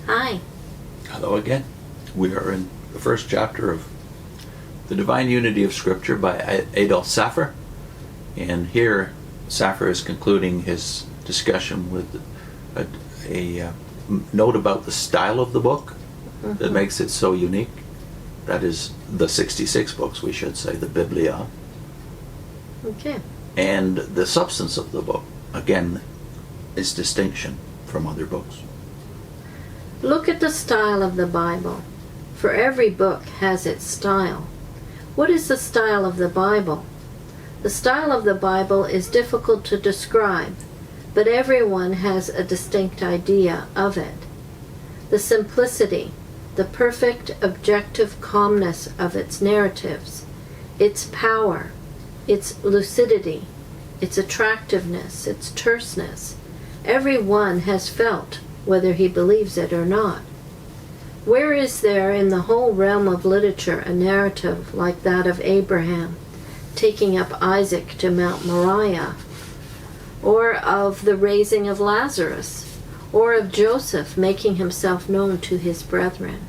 Hi. Hello again. We are in the first chapter of The Divine Unity of Scripture by Adolph Saphir. And here, Saphir is concluding his discussion with a note about the style of the book that makes it so unique. That is the 66 books, we should say, the Biblia. Okay. And the substance of the book, again, is distinction from other books. Look at the style of the Bible. For every book has its style. What is the style of the Bible? The style of the Bible is difficult to describe, but everyone has a distinct idea of it. The simplicity, the perfect objective calmness of its narratives, its power, its lucidity, its attractiveness, its terseness, every one has felt, whether he believes it or not. Where is there in the whole realm of literature a narrative like that of Abraham taking up Isaac to Mount Moriah, or of the raising of Lazarus, or of Joseph making himself known to his brethren?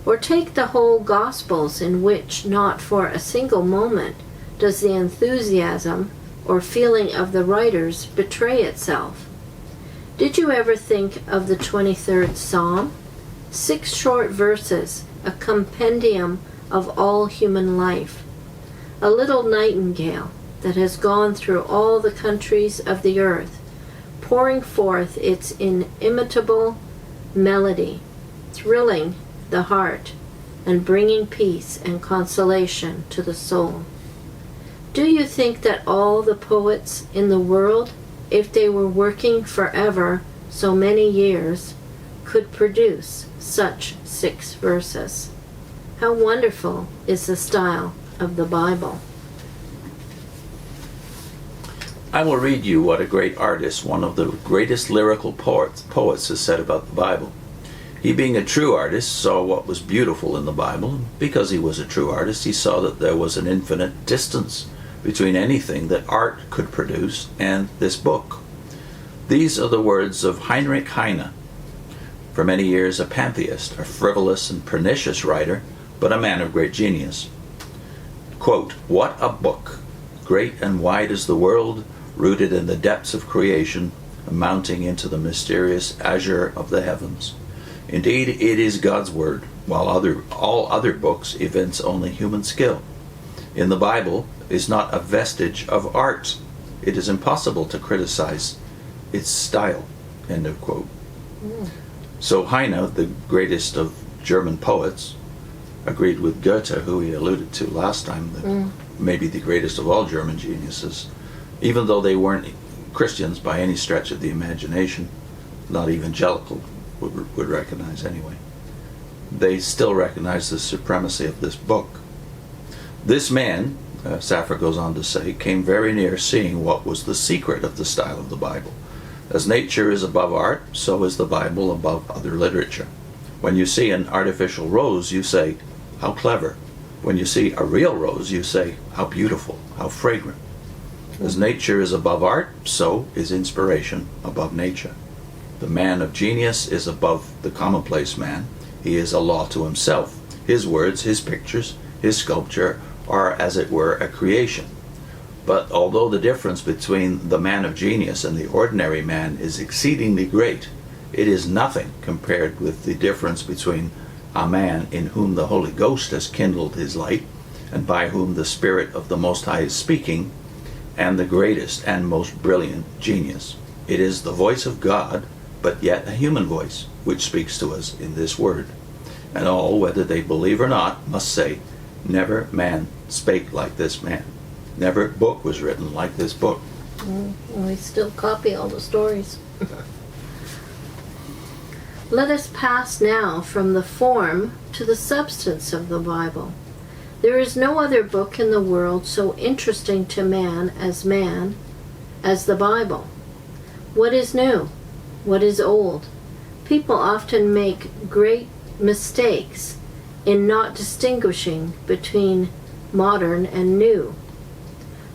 Or take the whole Gospels, in which not for a single moment does the enthusiasm or feeling of the writers betray itself. Did you ever think of the 23rd Psalm? 6 short verses, a compendium of all human life. A little nightingale that has gone through all the countries of the earth, pouring forth its inimitable melody, thrilling the heart and bringing peace and consolation to the soul. Do you think that all the poets in the world, if they were working forever so many years, could produce such 6 verses? How wonderful is the style of the Bible. I will read you what a great artist, one of the greatest lyrical poets has said about the Bible. He, being a true artist, saw what was beautiful in the Bible, and because he was a true artist, he saw that there was an infinite distance between anything that art could produce and this book. These are the words of Heinrich Heine, for many years a pantheist, a frivolous and pernicious writer, but a man of great genius. Quote, "What a book! Great and wide is the world, rooted in the depths of creation, mounting into the mysterious azure of the heavens. Indeed, it is God's word, while all other books evince only human skill. In the Bible is not a vestige of art. It is impossible to criticize its style." End of quote. So Heine, the greatest of German poets, agreed with Goethe, who he alluded to last time, that maybe the greatest of all German geniuses, even though they weren't Christians by any stretch of the imagination, not evangelical would recognize anyway. They still recognize the supremacy of this book. This man, Saphir goes on to say, came very near seeing what was the secret of the style of the Bible. As nature is above art, so is the Bible above other literature. When you see an artificial rose, you say, "How clever." When you see a real rose, you say, "How beautiful, how fragrant." As nature is above art, so is inspiration above nature. The man of genius is above the commonplace man. He is a law to himself. His words, his pictures, his sculpture are, as it were, a creation. But although the difference between the man of genius and the ordinary man is exceedingly great, it is nothing compared with the difference between a man in whom the Holy Ghost has kindled his light, and by whom the Spirit of the Most High is speaking, and the greatest and most brilliant genius. It is the voice of God, but yet a human voice, which speaks to us in this word. And all, whether they believe or not, must say, "Never man spake like this man. Never book was written like this book." We still copy all the stories. Let us pass now from the form to the substance of the Bible. There is no other book in the world so interesting to man as the Bible. What is new? What is old? People often make great mistakes in not distinguishing between modern and new.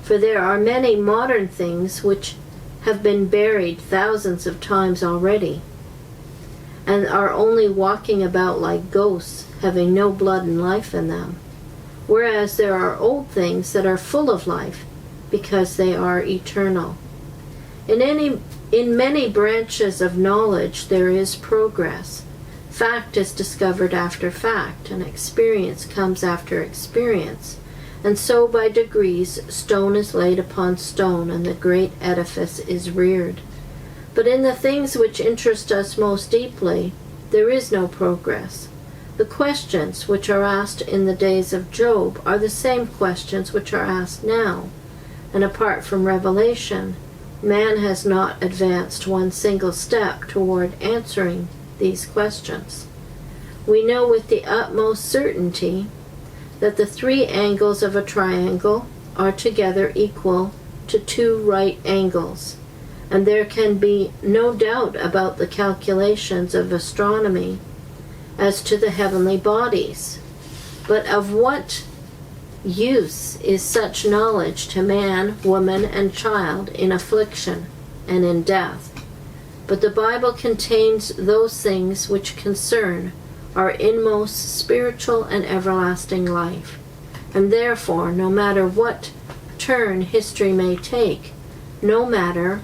For there are many modern things which have been buried thousands of times already. and are only walking about like ghosts, having no blood and life in them. Whereas there are old things that are full of life, because they are eternal. In many branches of knowledge there is progress. Fact is discovered after fact, and experience comes after experience. And so by degrees stone is laid upon stone, and the great edifice is reared. But in the things which interest us most deeply, there is no progress. The questions which are asked in the days of Job are the same questions which are asked now, and apart from revelation, man has not advanced one single step toward answering these questions. We know with the utmost certainty that the 3 angles of a triangle are together equal to 2 right angles, and there can be no doubt about the calculations of astronomy as to the heavenly bodies. But of what use is such knowledge to man, woman, and child in affliction and in death? But the Bible contains those things which concern our inmost spiritual and everlasting life, and therefore, no matter what turn history may take, no matter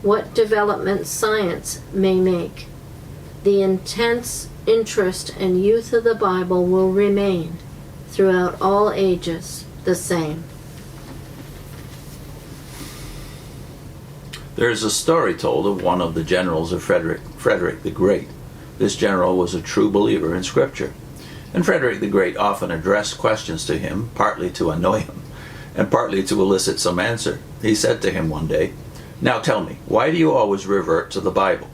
what development science may make, the intense interest and youth of the Bible will remain throughout all ages the same. There is a story told of one of the generals of Frederick the Great. This general was a true believer in Scripture, and Frederick the Great often addressed questions to him, partly to annoy him, and partly to elicit some answer. He said to him one day, "Now tell me, why do you always revert to the Bible?"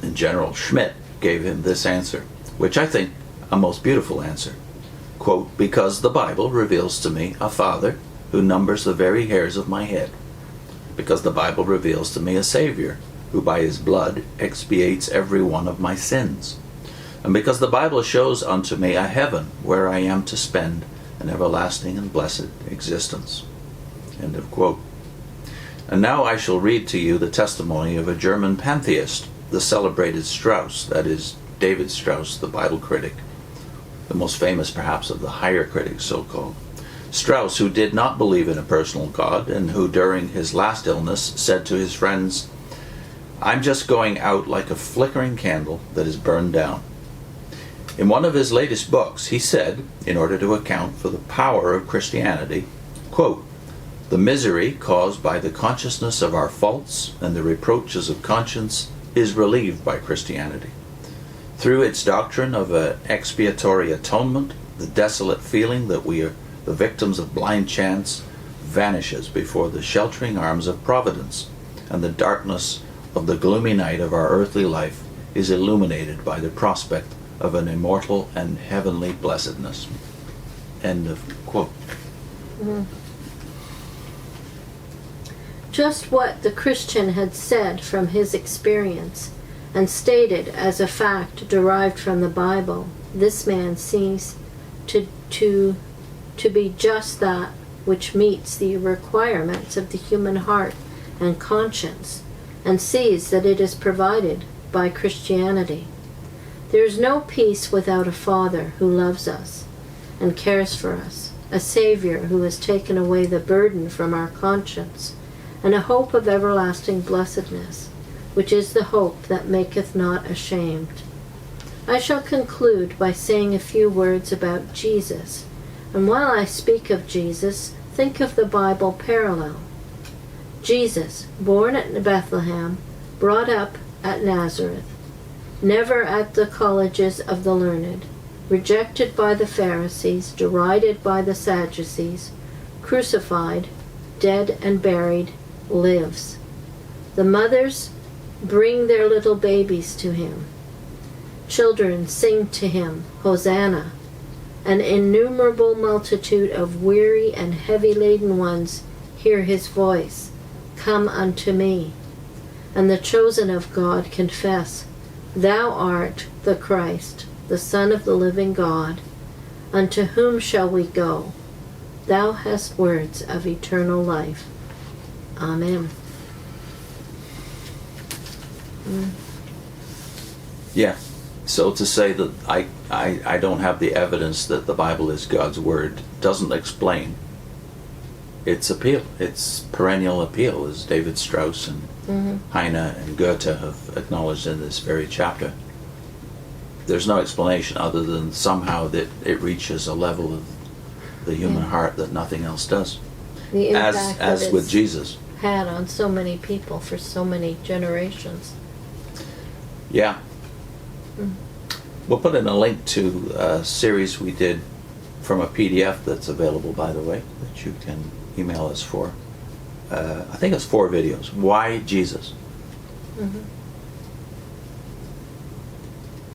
And General Schmidtt gave him this answer, which I think a most beautiful answer. Quote, "Because the Bible reveals to me a Father who numbers the very hairs of my head. Because the Bible reveals to me a Savior who by his blood expiates every one of my sins. And because the Bible shows unto me a heaven where I am to spend an everlasting and blessed existence." End of quote. And now I shall read to you the testimony of a German pantheist, the celebrated Strauss, that is, David Strauss, the Bible critic, the most famous perhaps of the higher critics, so-called. Strauss, who did not believe in a personal God, and who during his last illness said to his friends, "I'm just going out like a flickering candle that is burned down." In one of his latest books, he said, in order to account for the power of Christianity, quote, "The misery caused by the consciousness of our faults and the reproaches of conscience is relieved by Christianity. Through its doctrine of an expiatory atonement, the desolate feeling that we are the victims of blind chance vanishes before the sheltering arms of providence, and the darkness of the gloomy night of our earthly life is illuminated by the prospect of an immortal and heavenly blessedness." End of quote. Mm. Just what the Christian had said from his experience and stated as a fact derived from the Bible, this man sees to be just that which meets the requirements of the human heart and conscience, and sees that it is provided by Christianity. There is no peace without a Father who loves us and cares for us, a Savior who has taken away the burden from our conscience, and a hope of everlasting blessedness, which is the hope that maketh not ashamed. I shall conclude by saying a few words about Jesus, and while I speak of Jesus, think of the Bible parallel. Jesus, born at Bethlehem, brought up at Nazareth, never at the colleges of the learned, rejected by the Pharisees, derided by the Sadducees, crucified, dead and buried, lives. The mothers bring their little babies to him. Children sing to him, Hosanna. An innumerable multitude of weary and heavy-laden ones hear his voice, Come unto me. And the chosen of God confess, Thou art the Christ, the Son of the living God. Unto whom shall we go? Thou hast words of eternal life. Amen. Yeah, So to say that I don't have the evidence that the Bible is God's Word doesn't explain its appeal, its perennial appeal, as David Strauss and Heine and Goethe have acknowledged in this very chapter. There's no explanation other than somehow that it reaches a level of the human heart that nothing else does. The impact As that with it's Jesus. had on so many people for so many generations. Yeah. We'll put in a link to a series we did from a PDF that's available, by the way, that you can email us for. I think it's 4 videos. Why Jesus? Mm-hmm.